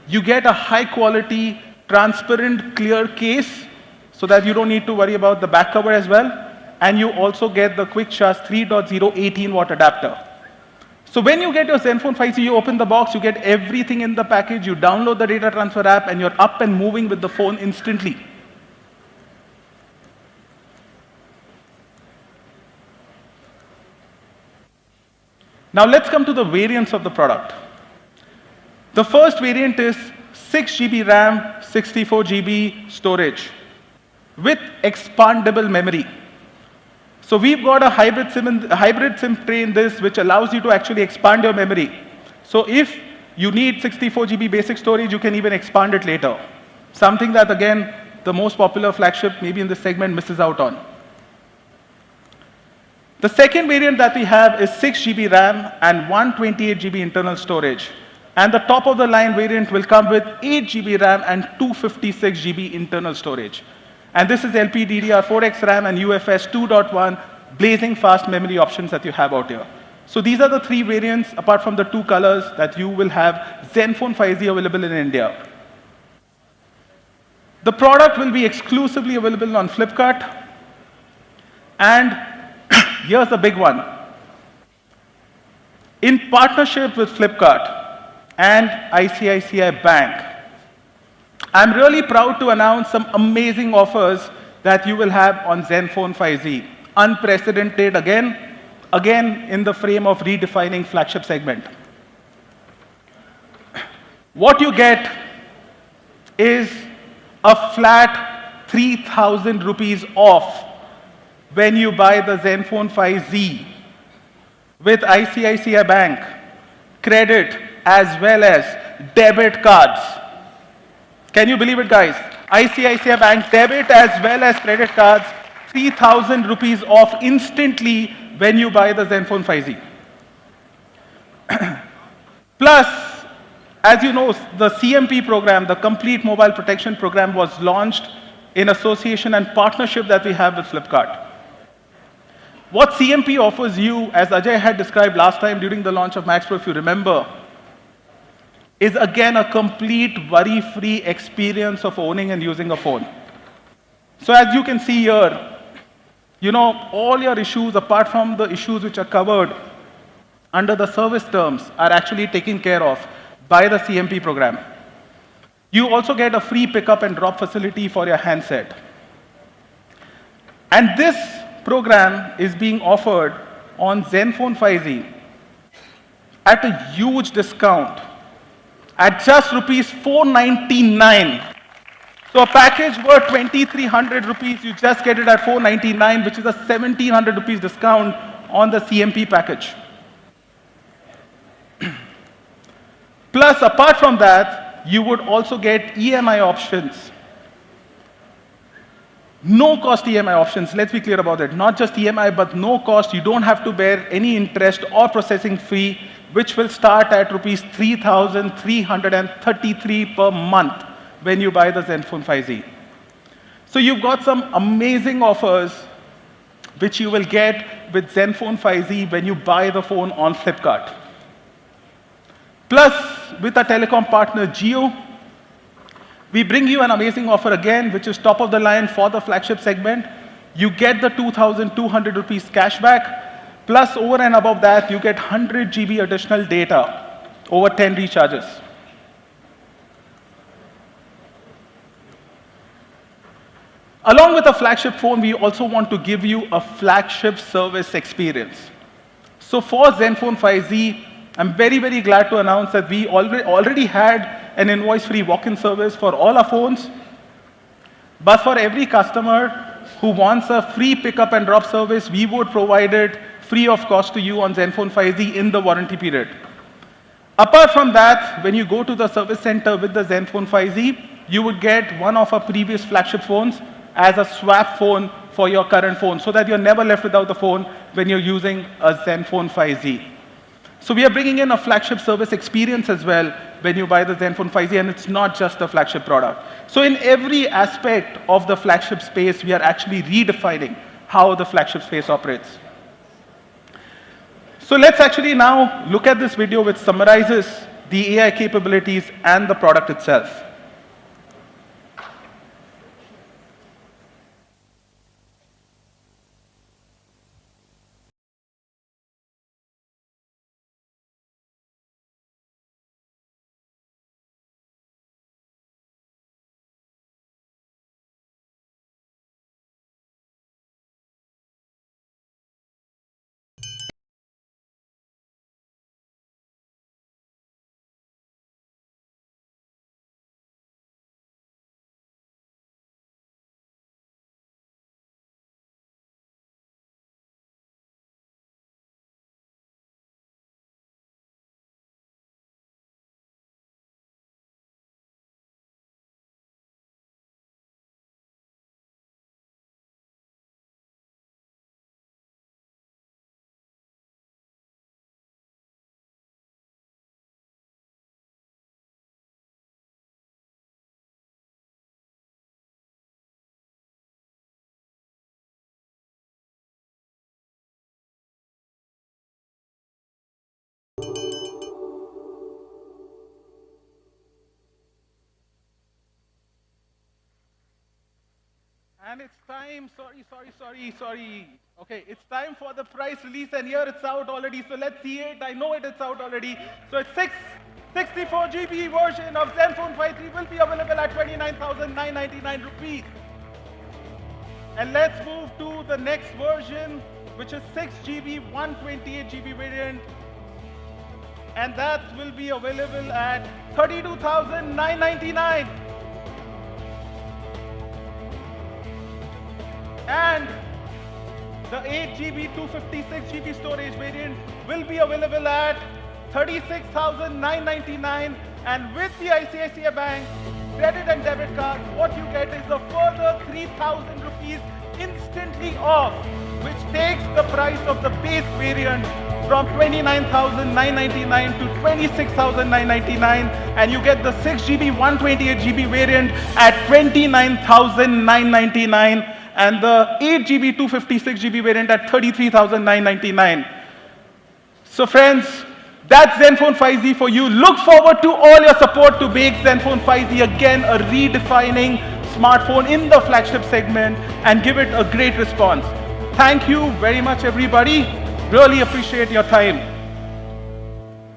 You get a high-quality, transparent, clear case so that you don't need to worry about the back cover as well. And you also get the quick charge 3.0 18-watt adapter. So when you get your Zenfone 5Z, you open the box, you get everything in the package, you download the data transfer app, and you're up and moving with the phone instantly. Now let's come to the variants of the product. The first variant is 6 GB RAM, 64 GB storage with expandable memory. So we've got a hybrid SIM tray in this, which allows you to actually expand your memory. So if you need 64 GB basic storage, you can even expand it later. Something that, again, the most popular flagship, maybe in this segment, misses out on. The second variant that we have is 6 GB RAM and 128 GB internal storage. And the top of the line variant will come with 8 GB RAM and 256 GB internal storage. And this is LPDDR4X RAM and UFS 2.1 blazing fast memory options that you have out here. So these are the three variants, apart from the two colors, that you will have Zenfone 5Z available in India. The product will be exclusively available on Flipkart. And here's the big one. In partnership with Flipkart and ICICI Bank, I'm really proud to announce some amazing offers that you will have on Zenfone 5Z. Unprecedented again in the frame of redefining flagship segment. What you get is a flat 3,000 rupees off when you buy the Zenfone 5Z with ICICI Bank, credit as well as debit cards. Can you believe it, guys? ICICI Bank debit as well as credit cards, 3,000 rupees off instantly when you buy the Zenfone 5Z. Plus, as you know, the CMP program, the Complete Mobile Protection Program, was launched in association and partnership that we have with Flipkart. What CMP offers you, as Ajay had described last time during the launch of Max Pro, if you remember, is again a complete worry-free experience of owning and using a phone. So as you can see here, you know, all your issues, apart from the issues which are covered under the service terms, are actually taken care of by the CMP program. You also get a free pickup and drop facility for your handset. And this program is being offered on Zenfone 5Z at a huge discount at just rupees 499. So a package worth 2,300 rupees, you just get it at 499, which is a 1,700 rupees discount on the CMP package. Plus, apart from that, you would also get EMI options. No cost EMI options, let's be clear about it. Not just EMI, but no cost. You don't have to bear any interest or processing fee, which will start at rupees 3,333 per month when you buy the Zenfone 5Z. So you've got some amazing offers which you will get with Zenfone 5Z when you buy the phone on Flipkart. Plus, with our telecom partner Jio, we bring you an amazing offer again, which is top of the line for the flagship segment. You get the 2,200 rupees cashback, plus over and above that, you get 100 GB additional data over 10 recharges. Along with a flagship phone, we also want to give you a flagship service experience. So for Zenfone 5Z, I'm very, very glad to announce that we already had an invoice-free walk-in service for all our phones. But for every customer who wants a free pickup and drop service, we would provide it free of cost to you on Zenfone 5Z in the warranty period. Apart from that, when you go to the service center with the Zenfone 5Z, you would get one of our previous flagship phones as a swap phone for your current phone, so that you're never left without the phone when you're using a Zenfone 5Z. So we are bringing in a flagship service experience as well when you buy the Zenfone 5Z, and it's not just a flagship product. So in every aspect of the flagship space, we are actually redefining how the flagship space operates. So let's actually now look at this video which summarizes the AI capabilities and the product itself. And it's time, sorry. Okay, it's time for the price release, and here it's out already, so let's see it. I know it's out already. So it's 64 GB version of Zenfone 5Z will be available at 29,999 rupees. And let's move to the next version, which is 6 GB, 128 GB variant. And that will be available at 32,999. And the 8 GB, 256 GB storage variant will be available at 36,999. And with the ICICI Bank credit and debit card, what you get is a further 3,000 rupees instantly off, which takes the price of the base variant from 29,999 to 26,999, and you get the 6 GB, 128 GB variant at 29,999, and the 8 GB, 256 GB variant at 33,999. So friends, that's Zenfone 5Z for you. Look forward to all your support to make Zenfone 5Z again a redefining smartphone in the flagship segment and give it a great response. Thank you very much, everybody. Really appreciate your time.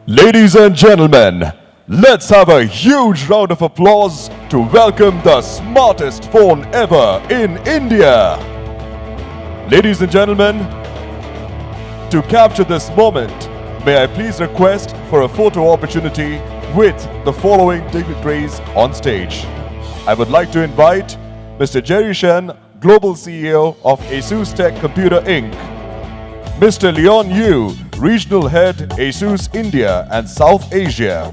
Ladies and gentlemen, let's have a huge round of applause to welcome the smartest phone ever in India. Ladies and gentlemen, to capture this moment, may I please request for a photo opportunity with the following dignitaries on stage. I would like to invite Mr. Jerry Shen, Global CEO of Asus Tech Computer Inc., Mr. Leon Yu, Regional Head, Asus India and South Asia,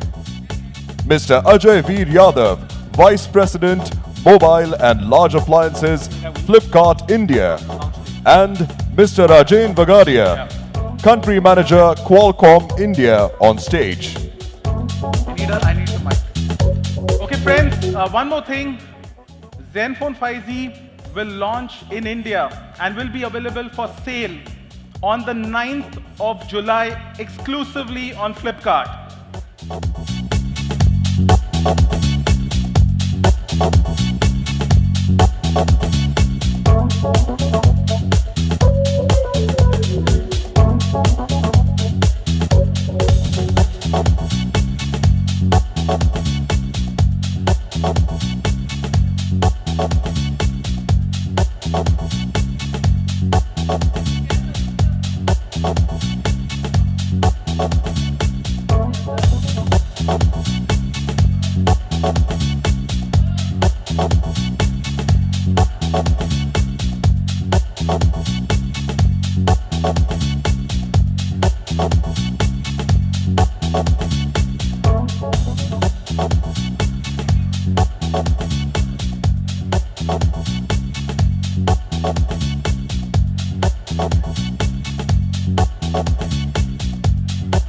Mr. Ajay Veer Yadav, Vice President, Mobile and Large Appliances, Flipkart India, and Mr. Rajen Bagadia, Country Manager, Qualcomm India on stage. I need the mic. Okay, friends, one more thing. Zenfone 5Z will launch in India and will be available for sale on the 9th of July exclusively on Flipkart.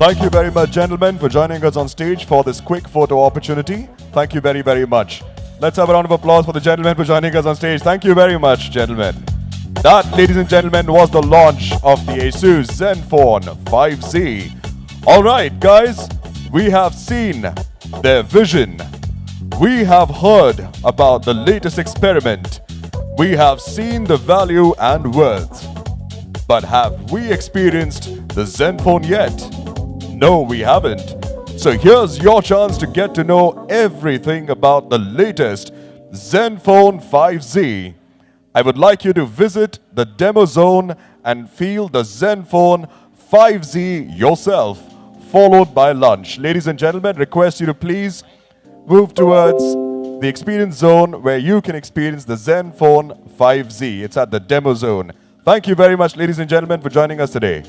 Thank you very much, gentlemen, for joining us on stage for this quick photo opportunity. Thank you very, very much. Let's have a round of applause for the gentlemen for joining us on stage. Thank you very much, gentlemen. That, ladies and gentlemen, was the launch of the Asus Zenfone 5Z. All right, guys, we have seen their vision. We have heard about the latest experiment. We have seen the value and worth. But have we experienced the Zenfone yet? No, we haven't. So here's your chance to get to know everything about the latest Zenfone 5Z. I would like you to visit the demo zone and feel the Zenfone 5Z yourself, followed by lunch. Ladies and gentlemen, request you to please move towards the experience zone where you can experience the Zenfone 5Z. It's at the demo zone. Thank you very much, ladies and gentlemen, for joining us today.